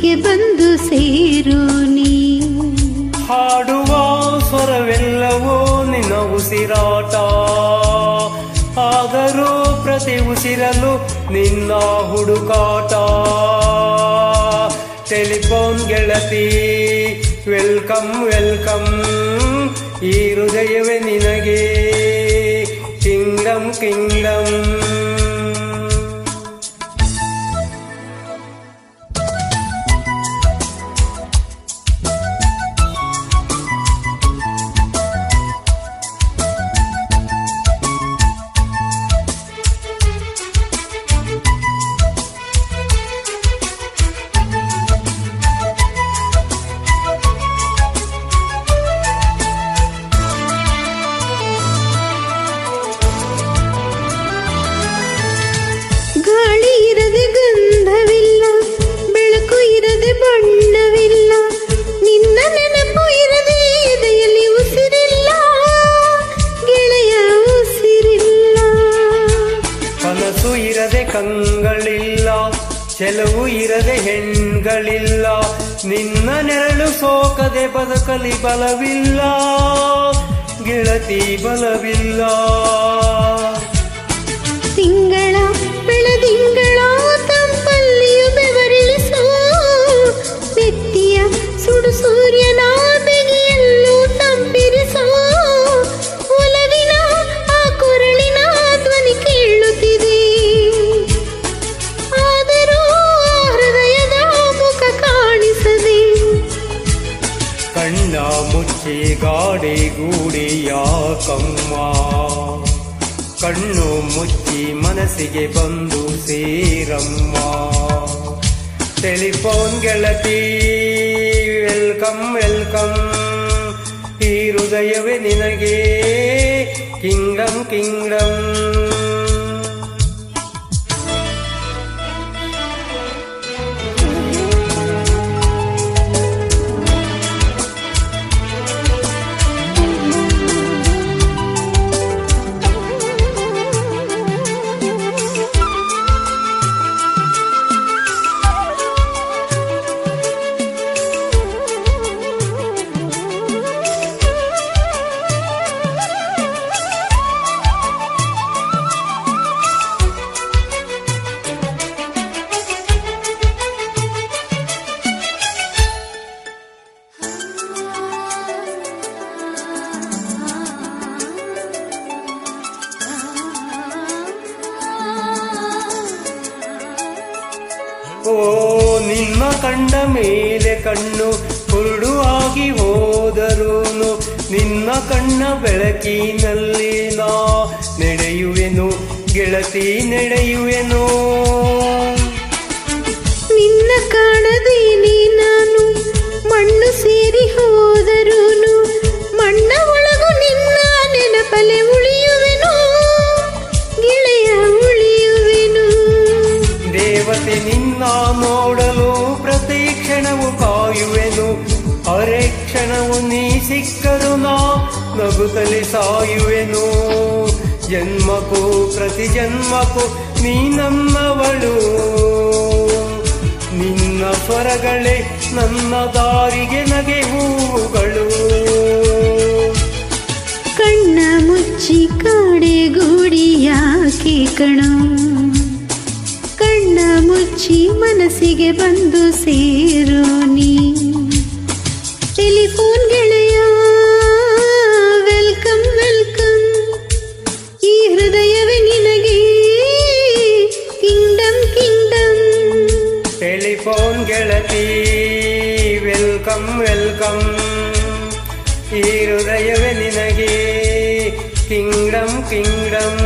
ಮನಸ್ಸಿಗೆ ಬಂದು ಸೇರು ನೀ. ಹಾಡುವ ಸ್ವರವೆಲ್ಲವೋ ನಿನ್ನ ಉಸಿರಾಟ, ಆದರೂ ಪ್ರತಿ ಉಸಿರಲು ನಿನ್ನ ಹುಡುಕಾಟ. ಟೆಲಿಫೋನ್ ಗೆಳತಿ ವೆಲ್ಕಮ್ ವೆಲ್ಕಮ್, ಈ ಹೃದಯವೇ ನಿನಗೆ ಕಿಂಗ್ಡಮ್ ಕಿಂಗ್ಡಮ್. ಗಾಳಿ ಇರದೆ ಗಂಧವಿಲ್ಲ, ಬೆಳಕು ಇರದೆ ಬಣ್ಣವಿಲ್ಲ, ನಿನ್ನ ನೆನಪು ಇರದೆ ಎದೆಯಲ್ಲಿ ಉಸಿರಿಲ್ಲ, ಗೆಳೆಯ ಉಸಿರಿಲ್ಲ. ಕನಸು ಇರದೆ ಕಂಗಳಿಲ್ಲ, ಚೆಲುವು ಇರದೆ ಹೆಣ್ಗಳಿಲ್ಲ, ನಿನ್ನ ನೆರಳು ಸೋಕದೆ ಬದುಕಲಿ ಬಲವಿಲ್ಲ, ಗೆಳತಿ ಬಲವಿಲ್ಲ. ತಿಂಗಳ ಬೆಳದಿಂಗಳ ತಂಪಲ್ಲಿಯು ಬೆವರಿಳಿಸು, ನೆತ್ತಿಯ ಸುಡು ಸೂರ್ಯನ ಬೆಗೆಯಲ್ಲೂ ತಂಪಿರಿಸು. ಒಲವಿನ ಆ ಕೊರಳಿನ ಧ್ವನಿ ಕೇಳುತ್ತಿದೆ, ಆದರೂ ಹೃದಯದ ಮುಖ ಕಾಣಿಸದೆ. ಕಣ್ಣ ಮುಚ್ಚಿ ಗಾಡಿ ಗೂಡಿ ಯಾಕಮ್ಮ, ಕಣ್ಣು ಮುಚ್ಚಿ ಮನಸ್ಸಿಗೆ ಬಂದು ಸೇರಮ್ಮ. ಟೆಲಿಫೋನ್ ಗೆಳತಿ ವೆಲ್ಕಮ್ ವೆಲ್ಕಮ್, ಈ ಹೃದಯವೇ ನಿನಗೆ ಕಿಂಗ್ಡಮ್ ಕಿಂಗ್ಡಮ್. ಓ ನಿನ್ನ ಕಂಡ ಮೇಲೆ ಕಣ್ಣು ಕುರುಡು ಆಗಿ ಹೋದರೂನು, ನಿನ್ನ ಕಣ್ಣ ಬೆಳಕಿನಲ್ಲಿ ನಾ ನಡೆಯುವೆನು ಗೆಳತಿ ನಡೆಯುವೆನು. ನಿನ್ನ ಕಾಣದೇನೆ ನಾನು ಮಣ್ಣು ಸೇರಿ ಹೋದರೂನು, ಮಣ್ಣ ಒಳಗು ನಿನ್ನ ನೆನಪಲೆ ಉಳಿಯುವೆನು, ಗೆಳೆಯ ಉಳಿಯುವೆನು. ದೇವತೆ ನಿನ್ನ ನೋಡಲು ಪ್ರತಿ ಕ್ಷಣವು ಕಾಯುವೆನು, ಅರೆ ಕ್ಷಣವು ನೀ ಸಿಕ್ಕರು ನಾ ನಗುತ್ತಲಿ ಸಾಯುವೆನು. ಜನ್ಮಕ್ಕೂ ಪ್ರತಿ ಜನ್ಮಕ್ಕೂ ನೀ ನನ್ನವಳು, ನಿನ್ನ ಸ್ವರಗಳೇ ನನ್ನ ದಾರಿಗೆ ನಗೆ ಹೂಗಳು. ಕಣ್ಣ ಮುಚ್ಚಿ ಕಾಡೆ ಗೂಡಿ ಯಾಕೆ ಕಣೋ, ಕಣ್ಣ ಮುಚ್ಚಿ ಮನಸ್ಸಿಗೆ ಬಂದು ಸೇರು ನೀ. ಟೆಲಿಫೋನ್ ಗೆಳೆಯ ವೆಲ್ಕಮ್ ವೆಲ್ಕಮ್, ಈ ಹೃದಯವೇ ನಿನಗೆ ಕಿಂಗ್ಡಮ್ ಕಿಂಗ್ಡಮ್. ಟೆಲಿಫೋನ್ ಗೆಳತಿ ವೆಲ್ಕಮ್ ವೆಲ್ಕಮ್, ಈ ಹೃದಯವೇ ನಿನಗೆ ಕಿಂಗ್ಡಮ್ ಕಿಂಗ್ಡಮ್.